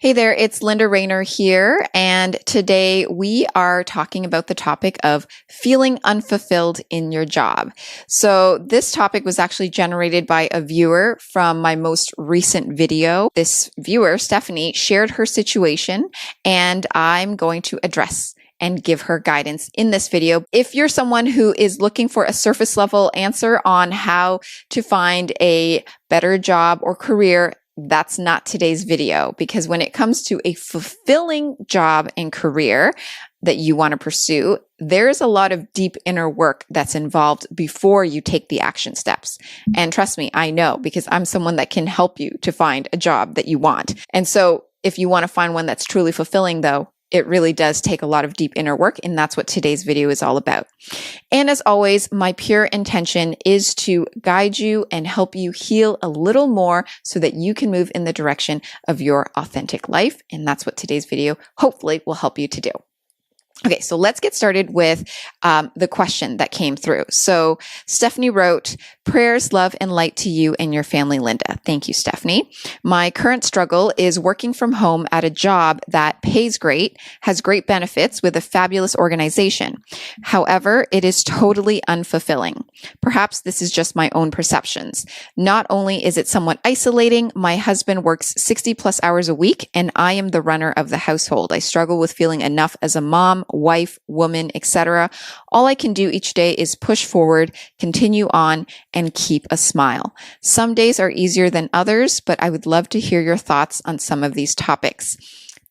Hey there, it's Linda Raynier here, and today we are talking about the topic of feeling unfulfilled in your job. So this topic was actually generated by a viewer from my most recent video. This viewer, Stephanie, shared her situation, and I'm going to address and give her guidance in this video. If you're someone who is looking for a surface level answer on how to find a better job or career, that's not today's video, because when it comes to a fulfilling job and career that you want to pursue, there's a lot of deep inner work that's involved before you take the action steps. And trust me, I know, because I'm someone that can help you to find a job that you want. And so if you want to find one that's truly fulfilling, though, it really does take a lot of deep inner work, and that's what today's video is all about. And as always, my pure intention is to guide you and help you heal a little more so that you can move in the direction of your authentic life. And that's what today's video hopefully will help you to do. Okay, so let's get started with the question that came through. So Stephanie wrote, "Prayers, love, and light to you and your family, Linda." Thank you, Stephanie. "My current struggle is working from home at a job that pays great, has great benefits with a fabulous organization. However, it is totally unfulfilling. Perhaps this is just my own perceptions. Not only is it somewhat isolating, my husband works 60 plus hours a week and I am the runner of the household. I struggle with feeling enough as a mom, wife, woman, etc. All I can do each day is push forward, continue on, and keep a smile. Some days are easier than others, but I would love to hear your thoughts on some of these topics."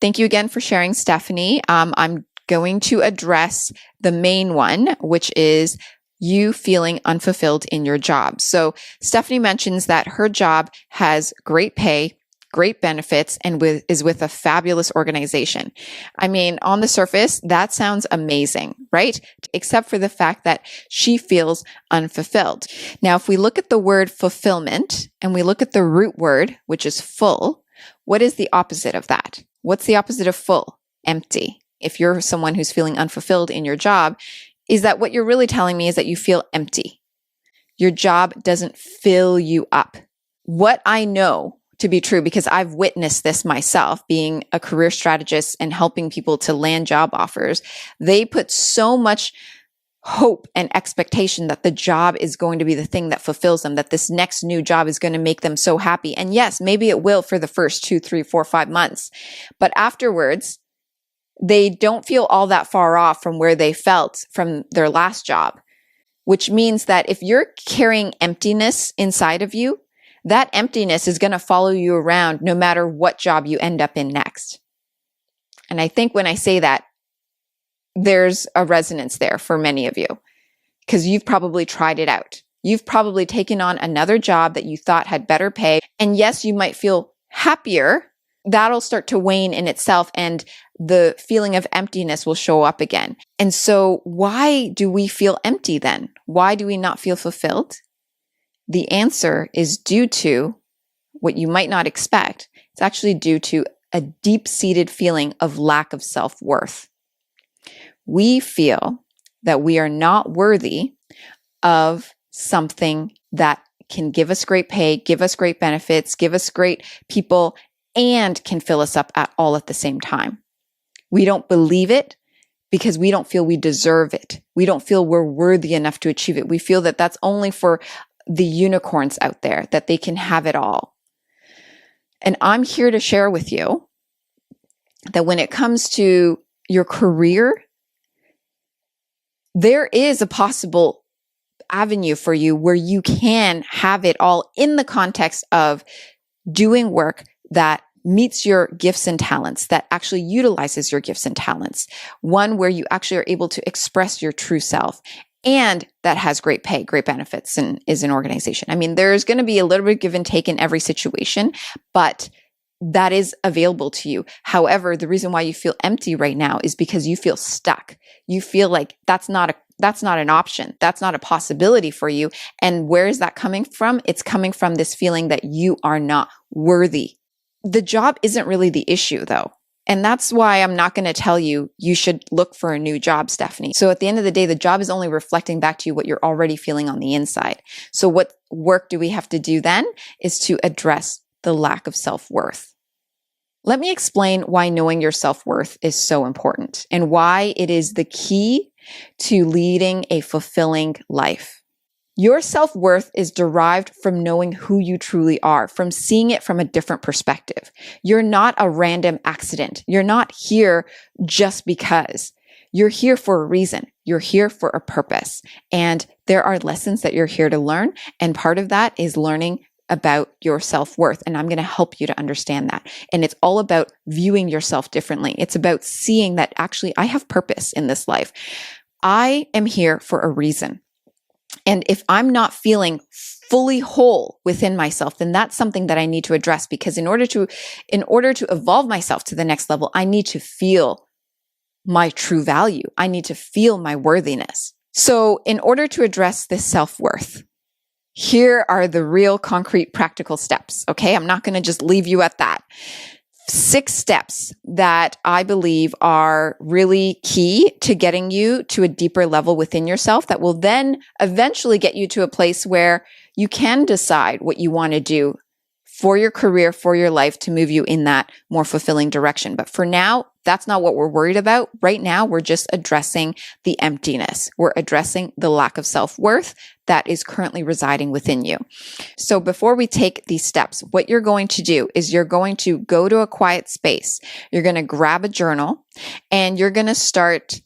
Thank you again for sharing, Stephanie. I'm going to address the main one, which is you feeling unfulfilled in your job. So Stephanie mentions that her job has great pay, great benefits, and is with a fabulous organization. I mean, on the surface, that sounds amazing, right? Except for the fact that she feels unfulfilled. Now, if we look at the word fulfillment and we look at the root word, which is full, what is the opposite of that? What's the opposite of full? Empty. If you're someone who's feeling unfulfilled in your job, is that what you're really telling me is that you feel empty? Your job doesn't fill you up. What I know to be true, because I've witnessed this myself, being a career strategist and helping people to land job offers, they put so much hope and expectation that the job is going to be the thing that fulfills them, that this next new job is going to make them so happy. And yes, maybe it will for the first 2, 3, 4, 5 months. But afterwards, they don't feel all that far off from where they felt from their last job, which means that if you're carrying emptiness inside of you, that emptiness is going to follow you around no matter what job you end up in next. And I think when I say that, there's a resonance there for many of you, because you've probably tried it out. You've probably taken on another job that you thought had better pay. And yes, you might feel happier. That'll start to wane in itself, and the feeling of emptiness will show up again. And so why do we feel empty then? Why do we not feel fulfilled? The answer is due to what you might not expect. It's actually due to a deep-seated feeling of lack of self-worth. We feel that we are not worthy of something that can give us great pay, give us great benefits, give us great people, and can fill us up all at the same time. We don't believe it because we don't feel we deserve it. We don't feel we're worthy enough to achieve it. We feel that that's only for the unicorns out there, that they can have it all. And I'm here to share with you that when it comes to your career, there is a possible avenue for you where you can have it all in the context of doing work that meets your gifts and talents, that actually utilizes your gifts and talents, one where you actually are able to express your true self, and that has great pay, great benefits, and is an organization. I mean, there's going to be a little bit of give and take in every situation, but that is available to you. However, the reason why you feel empty right now is because you feel stuck. You feel like that's not an option. That's not a possibility for you. And where is that coming from? It's coming from this feeling that you are not worthy. The job isn't really the issue, though. And that's why I'm not going to tell you should look for a new job, Stephanie. So at the end of the day, the job is only reflecting back to you what you're already feeling on the inside. So what work do we have to do then is to address the lack of self-worth. Let me explain why knowing your self-worth is so important and why it is the key to leading a fulfilling life. Your self-worth is derived from knowing who you truly are, from seeing it from a different perspective. You're not a random accident. You're not here just because. You're here for a reason. You're here for a purpose. And there are lessons that you're here to learn. And part of that is learning about your self-worth. And I'm going to help you to understand that. And it's all about viewing yourself differently. It's about seeing that actually I have purpose in this life. I am here for a reason. And if I'm not feeling fully whole within myself, then that's something that I need to address, because in order to evolve myself to the next level, I need to feel my true value. I need to feel my worthiness. So in order to address this self-worth, here are the real concrete practical steps. Okay. I'm not going to just leave you at that. 6 steps that I believe are really key to getting you to a deeper level within yourself that will then eventually get you to a place where you can decide what you want to do for your career, for your life, to move you in that more fulfilling direction. But for now, that's not what we're worried about. Right now, we're just addressing the emptiness. We're addressing the lack of self-worth that is currently residing within you. So before we take these steps, what you're going to do is you're going to go to a quiet space. You're going to grab a journal and you're going to start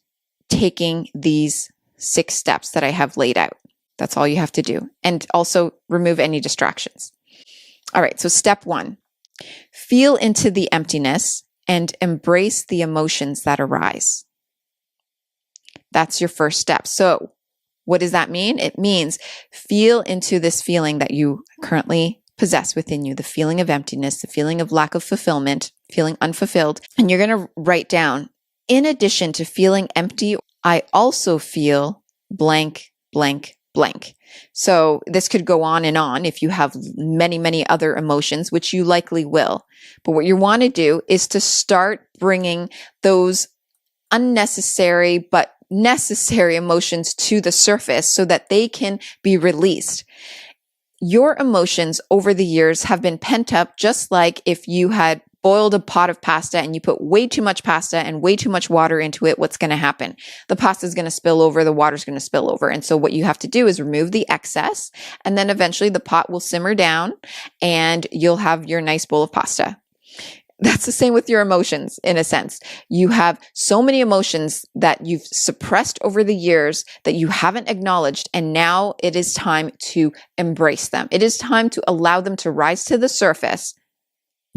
taking these 6 steps that I have laid out. That's all you have to do. And also remove any distractions. All right. So step 1, feel into the emptiness and embrace the emotions that arise. That's your first step. So what does that mean? It means feel into this feeling that you currently possess within you, the feeling of emptiness, the feeling of lack of fulfillment, feeling unfulfilled. And you're going to write down, in addition to feeling empty, I also feel blank, blank, blank. So this could go on if you have many, many other emotions, which you likely will. But what you want to do is to start bringing those unnecessary but necessary emotions to the surface so that they can be released. Your emotions over the years have been pent up, just like if you had boiled a pot of pasta and you put way too much pasta and way too much water into it. What's going to happen? The pasta is going to spill over, the water is going to spill over. And so what you have to do is remove the excess, and then eventually the pot will simmer down and you'll have your nice bowl of pasta. That's the same with your emotions, in a sense. You have so many emotions that you've suppressed over the years that you haven't acknowledged, and now it is time to embrace them. It is time to allow them to rise to the surface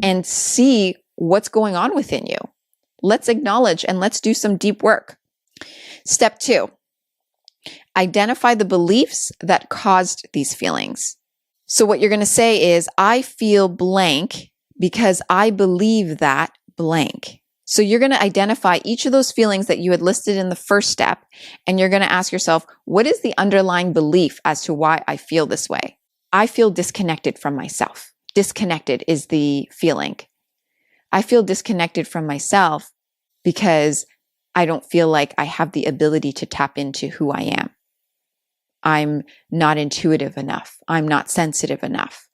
and see what's going on within you. Let's acknowledge and let's do some deep work. Step 2, identify the beliefs that caused these feelings. So what you're going to say is, I feel blank because I believe that blank. So you're going to identify each of those feelings that you had listed in the first step, and you're going to ask yourself, what is the underlying belief as to why I feel this way? I feel disconnected from myself. Disconnected is the feeling. I feel disconnected from myself because I don't feel like I have the ability to tap into who I am. I'm not intuitive enough. I'm not sensitive enough.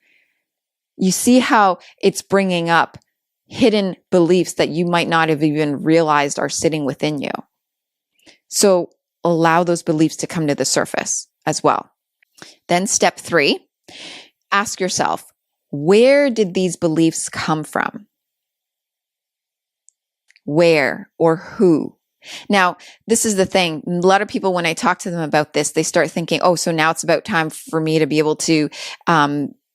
You see how it's bringing up hidden beliefs that you might not have even realized are sitting within you. So allow those beliefs to come to the surface as well. Then step 3, ask yourself, where did these beliefs come from? Where or who? Now, this is the thing. A lot of people, when I talk to them about this, they start thinking, oh, so now it's about time for me to be able to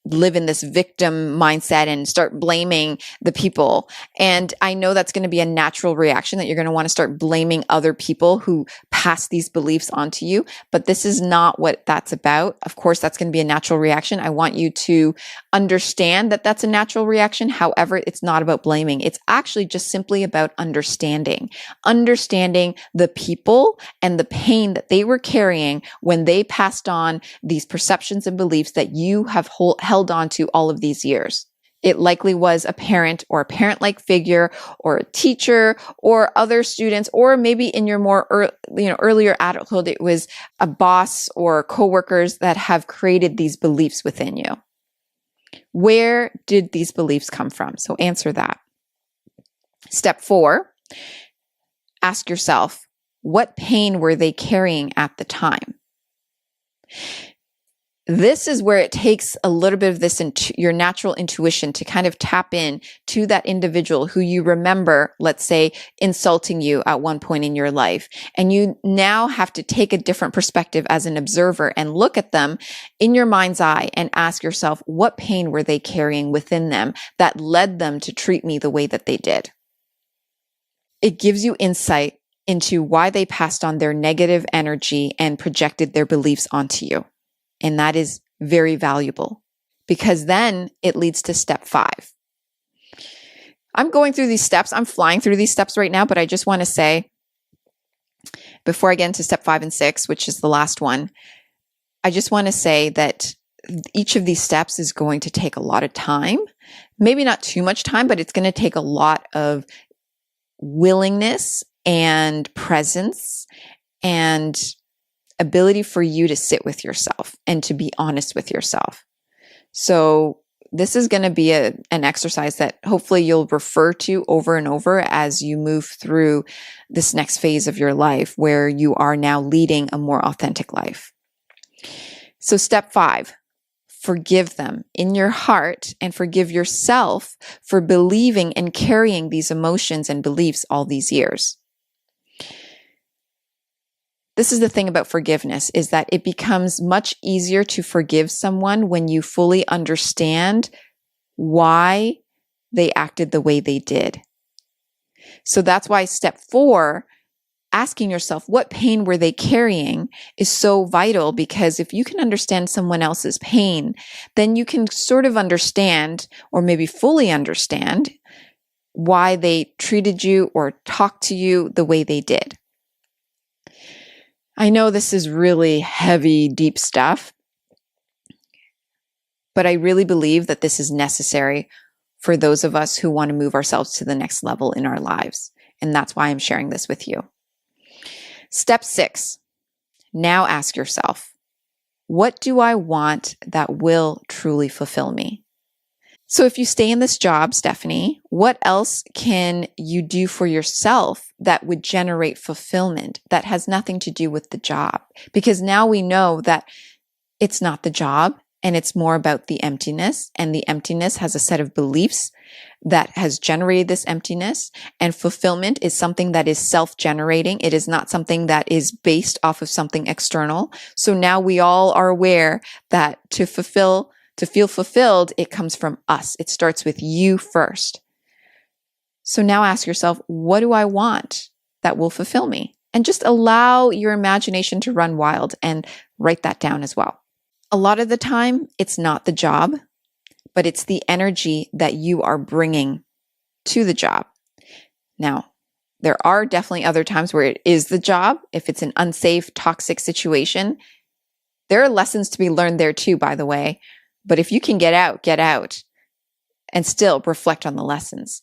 live in this victim mindset and start blaming the people. And I know that's going to be a natural reaction, that you're going to want to start blaming other people who pass these beliefs onto you. But this is not what that's about. Of course, that's going to be a natural reaction. I want you to understand that that's a natural reaction. However, it's not about blaming. It's actually just simply about understanding the people and the pain that they were carrying when they passed on these perceptions and beliefs that you have held on to all of these years. It likely was a parent or a parent-like figure or a teacher or other students, or maybe in your more earlier adulthood, it was a boss or coworkers that have created these beliefs within you. Where did these beliefs come from? So answer that. Step 4, ask yourself, what pain were they carrying at the time? This is where it takes a little bit of this your natural intuition to kind of tap in to that individual who you remember, let's say, insulting you at one point in your life. And you now have to take a different perspective as an observer and look at them in your mind's eye and ask yourself, what pain were they carrying within them that led them to treat me the way that they did? It gives you insight into why they passed on their negative energy and projected their beliefs onto you. And that is very valuable because then it leads to step 5. I'm going through these steps. I'm flying through these steps right now, but I just want to say, before I get into step 5 and 6, which is the last one, I just want to say that each of these steps is going to take a lot of time. Maybe not too much time, but it's going to take a lot of willingness and presence and ability for you to sit with yourself and to be honest with yourself. So this is going to be an exercise that hopefully you'll refer to over and over as you move through this next phase of your life where you are now leading a more authentic life. So step 5, forgive them in your heart and forgive yourself for believing and carrying these emotions and beliefs all these years. This is the thing about forgiveness, is that it becomes much easier to forgive someone when you fully understand why they acted the way they did. So that's why step 4, asking yourself, what pain were they carrying, is so vital, because if you can understand someone else's pain, then you can sort of understand, or maybe fully understand, why they treated you or talked to you the way they did. I know this is really heavy, deep stuff, but I really believe that this is necessary for those of us who want to move ourselves to the next level in our lives. And that's why I'm sharing this with you. Step 6, now ask yourself, what do I want that will truly fulfill me? So if you stay in this job, Stephanie, what else can you do for yourself that would generate fulfillment that has nothing to do with the job? Because now we know that it's not the job and it's more about the emptiness, and the emptiness has a set of beliefs that has generated this emptiness, and fulfillment is something that is self-generating. It is not something that is based off of something external. So now we all are aware that to feel fulfilled, it comes from us. It starts with you first. So now ask yourself, what do I want that will fulfill me? And just allow your imagination to run wild and write that down as well. A lot of the time, it's not the job, but it's the energy that you are bringing to the job. Now, there are definitely other times where it is the job. If it's an unsafe, toxic situation, there are lessons to be learned there too, by the way. But if you can get out and still reflect on the lessons.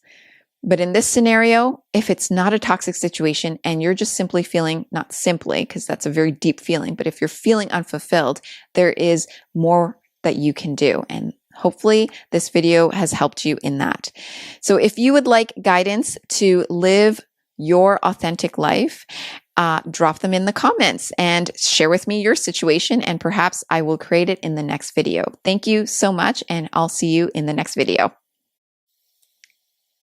But in this scenario, if it's not a toxic situation and you're just simply feeling, not simply, because that's a very deep feeling, but if you're feeling unfulfilled, there is more that you can do. And hopefully this video has helped you in that. So if you would like guidance to live your authentic life, drop them in the comments and share with me your situation, and perhaps I will create it in the next video. Thank you so much, and I'll see you in the next video.